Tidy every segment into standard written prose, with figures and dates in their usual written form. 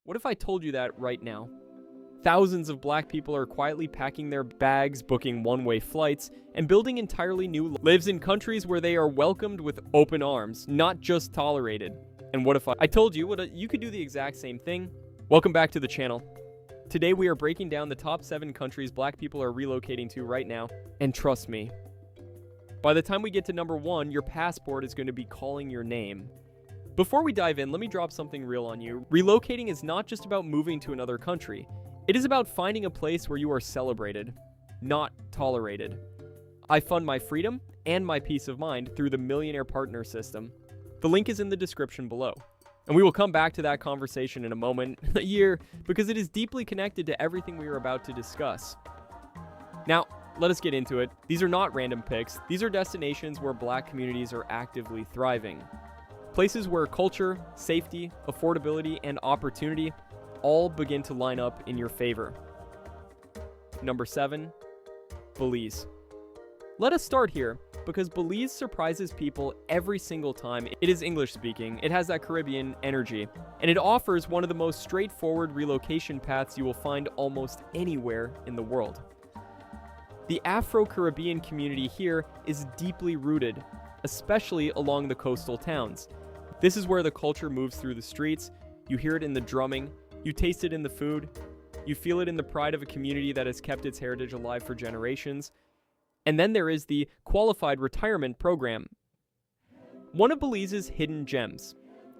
What if I told you that right now? Thousands of black people are quietly packing their bags, booking one-way flights, and building entirely new lives in countries where they are welcomed with open arms, not just tolerated. And what if I told you you could do the exact same thing? Welcome back to the channel. Today we are breaking down the top 7 countries black people are relocating to right now, and trust me, by the time we get to number 1, your passport is going to be calling your name. Before we dive in, let me drop something real on you. Relocating is not just about moving to another country. It is about finding a place where you are celebrated, not tolerated. I fund my freedom and my peace of mind through the Millionaire Partner System. The link is in the description below. And we will come back to that conversation in a moment, a year, because it is deeply connected to everything we are about to discuss. Now, let us get into it. These are not random picks. These are destinations where black communities are actively thriving. Places where culture, safety, affordability, and opportunity all begin to line up in your favor. Number 7, Belize. Let us start here, because Belize surprises people every single time. It is English speaking, it has that Caribbean energy, and it offers one of the most straightforward relocation paths you will find almost anywhere in the world. The Afro-Caribbean community here is deeply rooted, especially along the coastal towns. This is where the culture moves through the streets. You hear it in the drumming, you taste it in the food, you feel it in the pride of a community that has kept its heritage alive for generations. And then there is the Qualified Retirement Program. One of Belize's hidden gems.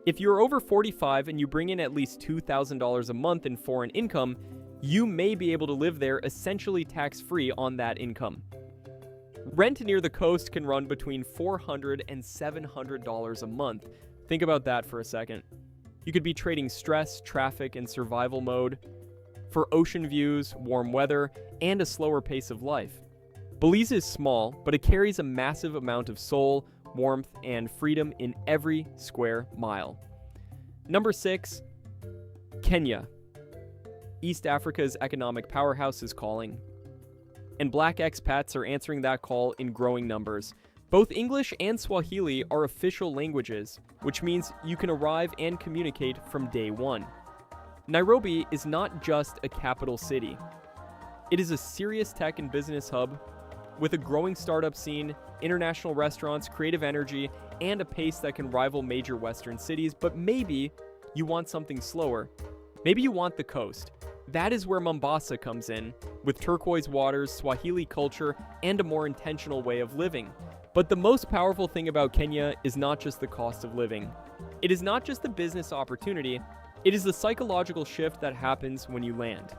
If you're over 45 and you bring in at least $2,000 a month in foreign income, you may be able to live there essentially tax-free on that income. Rent near the coast can run between $400 and $700 a month. Think about that for a second. You could be trading stress, traffic, and survival mode for ocean views, warm weather, and a slower pace of life. Belize is small, but it carries a massive amount of soul, warmth, and freedom in every square mile. Number 6, Kenya. East Africa's economic powerhouse is calling, and black expats are answering that call in growing numbers. Both English and Swahili are official languages, which means you can arrive and communicate from day one. Nairobi is not just a capital city. It is a serious tech and business hub with a growing startup scene, international restaurants, creative energy, and a pace that can rival major Western cities. But maybe you want something slower. Maybe you want the coast. That is where Mombasa comes in, with turquoise waters, Swahili culture, and a more intentional way of living. But the most powerful thing about Kenya is not just the cost of living. It is not just the business opportunity, it is the psychological shift that happens when you land.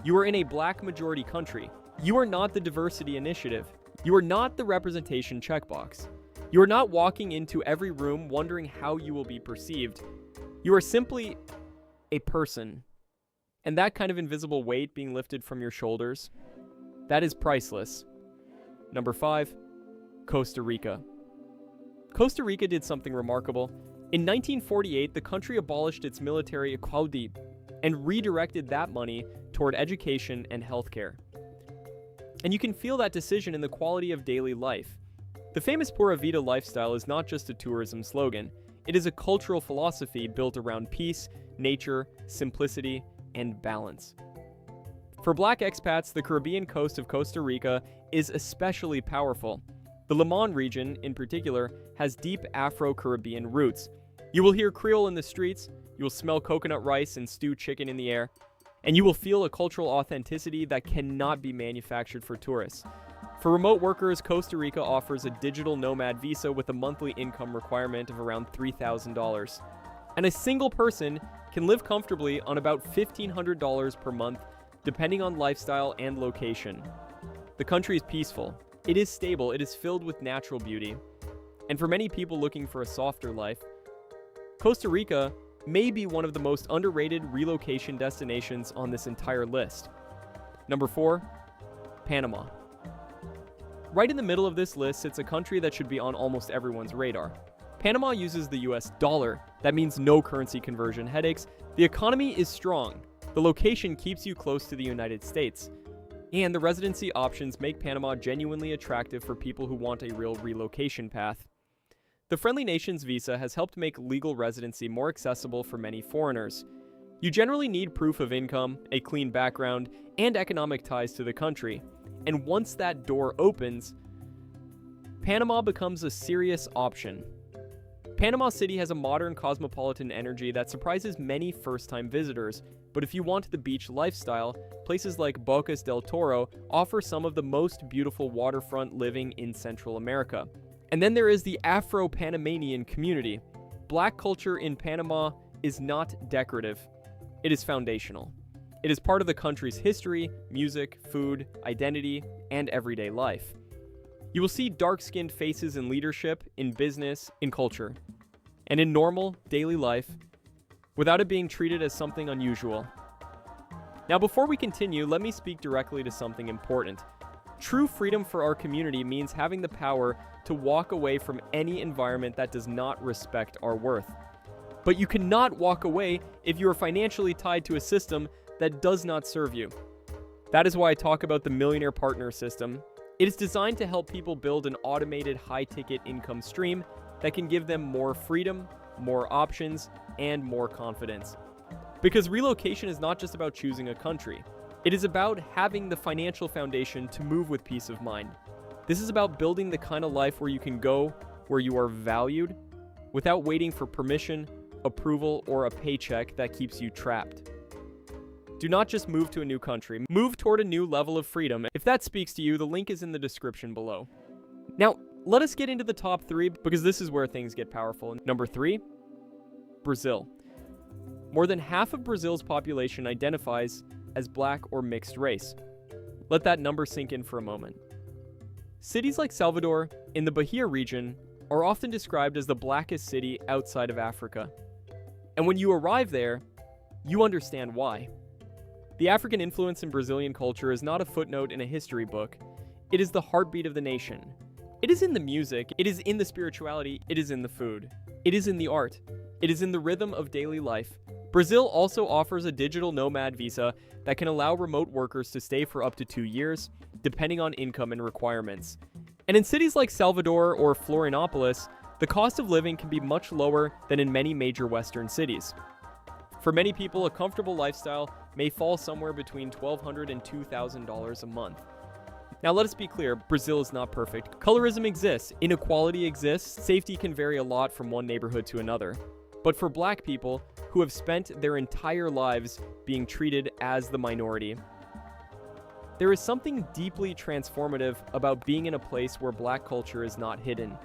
You are in a black majority country. You are not the diversity initiative. You are not the representation checkbox. You are not walking into every room wondering how you will be perceived. You are simply a person. And that kind of invisible weight being lifted from your shoulders, that is priceless. Number 5, Costa Rica. Costa Rica did something remarkable. In 1948, the country abolished its military equality and redirected that money toward education and healthcare. And you can feel that decision in the quality of daily life. The famous Pura Vida lifestyle is not just a tourism slogan. It is a cultural philosophy built around peace, nature, simplicity, and balance. For black expats, the Caribbean coast of Costa Rica is especially powerful. The Limon region, in particular, has deep Afro-Caribbean roots. You will hear Creole in the streets, you will smell coconut rice and stewed chicken in the air, and you will feel a cultural authenticity that cannot be manufactured for tourists. For remote workers, Costa Rica offers a digital nomad visa with a monthly income requirement of around $3,000. And a single person can live comfortably on about $1,500 per month, depending on lifestyle and location. The country is peaceful, it is stable, it is filled with natural beauty. And for many people looking for a softer life, Costa Rica may be one of the most underrated relocation destinations on this entire list. Number 4, Panama. Right in the middle of this list sits a country that should be on almost everyone's radar. Panama uses the US dollar. That means no currency conversion headaches. The economy is strong. The location keeps you close to the United States. And the residency options make Panama genuinely attractive for people who want a real relocation path. The Friendly Nations visa has helped make legal residency more accessible for many foreigners. You generally need proof of income, a clean background, and economic ties to the country. And once that door opens, Panama becomes a serious option. Panama City has a modern cosmopolitan energy that surprises many first-time visitors, but if you want the beach lifestyle, places like Bocas del Toro offer some of the most beautiful waterfront living in Central America. And then there is the Afro-Panamanian community. Black culture in Panama is not decorative. It is foundational. It is part of the country's history, music, food, identity, and everyday life. You will see dark-skinned faces in leadership, in business, in culture, and in normal, daily life, without it being treated as something unusual. Now, before we continue, let me speak directly to something important. True freedom for our community means having the power to walk away from any environment that does not respect our worth. But you cannot walk away if you are financially tied to a system that does not serve you. That is why I talk about the Millionaire Partner System. It is designed to help people build an automated high-ticket income stream that can give them more freedom, more options, and more confidence. Because relocation is not just about choosing a country. It is about having the financial foundation to move with peace of mind. This is about building the kind of life where you can go where you are valued without waiting for permission, approval, or a paycheck that keeps you trapped. Do not just move to a new country. Move toward a new level of freedom. If that speaks to you, the link is in the description below. Now, let us get into the top 3 because this is where things get powerful. Number 3, Brazil. More than half of Brazil's population identifies as black or mixed race. Let that number sink in for a moment. Cities like Salvador, in the Bahia region, are often described as the blackest city outside of Africa. And when you arrive there, you understand why. The African influence in Brazilian culture is not a footnote in a history book. It is the heartbeat of the nation. It is in the music, it is in the spirituality, it is in the food. It is in the art. It is in the rhythm of daily life. Brazil also offers a digital nomad visa that can allow remote workers to stay for up to 2 years, depending on income and requirements. And in cities like Salvador or Florianopolis, the cost of living can be much lower than in many major Western cities. For many people, a comfortable lifestyle may fall somewhere between $1,200 and $2,000 a month. Now let us be clear, Brazil is not perfect. Colorism exists, inequality exists, safety can vary a lot from one neighborhood to another. But for black people who have spent their entire lives being treated as the minority, there is something deeply transformative about being in a place where black culture is not hidden.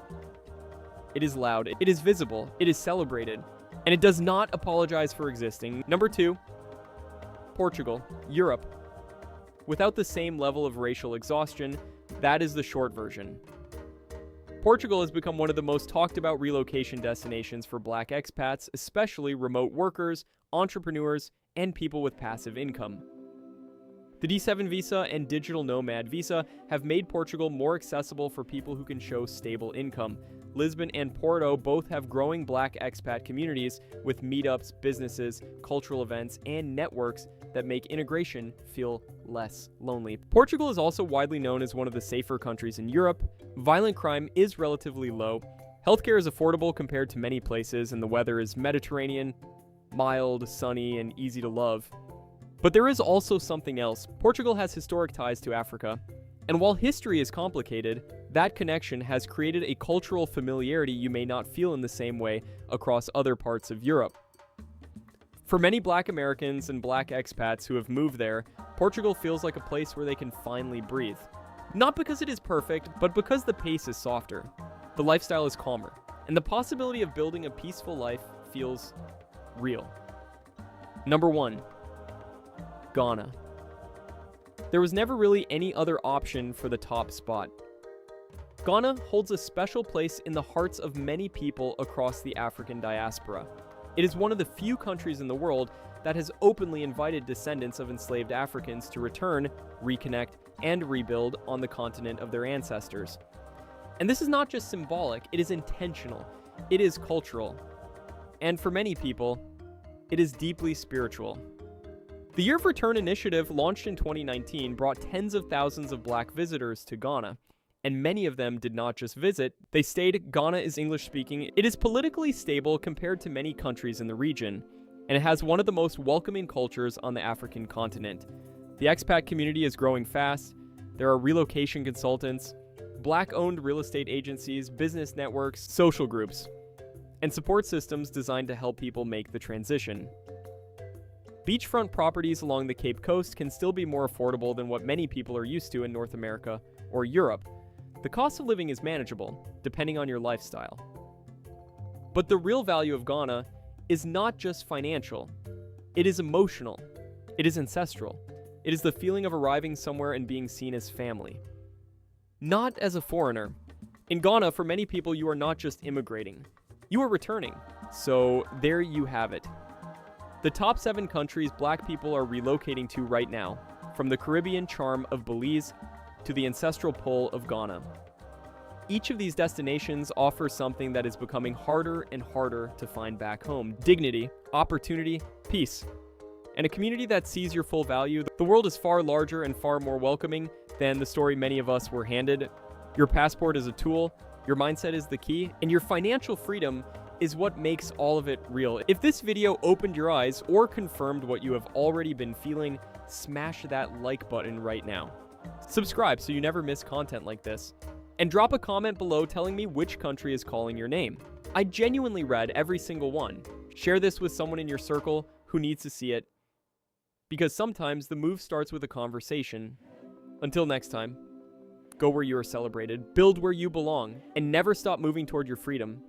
It is loud, it is visible, it is celebrated, and it does not apologize for existing. Number 2, Portugal, Europe. Without the same level of racial exhaustion, that is the short version. Portugal has become one of the most talked about relocation destinations for black expats, especially remote workers, entrepreneurs, and people with passive income. The D7 visa and digital nomad visa have made Portugal more accessible for people who can show stable income. Lisbon and Porto both have growing black expat communities with meetups, businesses, cultural events, and networks that make integration feel less lonely. Portugal is also widely known as one of the safer countries in Europe. Violent crime is relatively low. Healthcare is affordable compared to many places, and the weather is Mediterranean, mild, sunny, and easy to love. But there is also something else. Portugal has historic ties to Africa. And while history is complicated, that connection has created a cultural familiarity you may not feel in the same way across other parts of Europe. For many black Americans and black expats who have moved there, Portugal feels like a place where they can finally breathe. Not because it is perfect, but because the pace is softer. The lifestyle is calmer, and the possibility of building a peaceful life feels real. Number 1, Ghana. There was never really any other option for the top spot. Ghana holds a special place in the hearts of many people across the African diaspora. It is one of the few countries in the world that has openly invited descendants of enslaved Africans to return, reconnect, and rebuild on the continent of their ancestors. And this is not just symbolic, it is intentional, it is cultural, and for many people, it is deeply spiritual. The Year of Return initiative, launched in 2019, brought tens of thousands of black visitors to Ghana. And many of them did not just visit, they stayed. Ghana is English speaking. It is politically stable compared to many countries in the region. and it has one of the most welcoming cultures on the African continent. The expat community is growing fast. There are relocation consultants, Black-owned real estate agencies, business networks, social groups, and support systems designed to help people make the transition. Beachfront properties along the Cape Coast can still be more affordable than what many people are used to in North America or Europe. The cost of living is manageable, depending on your lifestyle. But the real value of Ghana is not just financial. It is emotional. It is ancestral. It is the feeling of arriving somewhere and being seen as family. Not as a foreigner. In Ghana, for many people, you are not just immigrating. You are returning. So there you have it. The top 7 countries Black people are relocating to right now, from the Caribbean charm of Belize to the ancestral pull of Ghana. Each of these destinations offers something that is becoming harder and harder to find back home: dignity, opportunity, peace, and a community that sees your full value. The world is far larger and far more welcoming than the story many of us were handed. Your passport is a tool, your mindset is the key, and your financial freedom is what makes all of it real. If this video opened your eyes or confirmed what you have already been feeling, smash that like button right now. Subscribe so you never miss content like this. And drop a comment below telling me which country is calling your name. I genuinely read every single one. Share this with someone in your circle who needs to see it, because sometimes the move starts with a conversation. Until next time, go where you are celebrated, build where you belong, and never stop moving toward your freedom.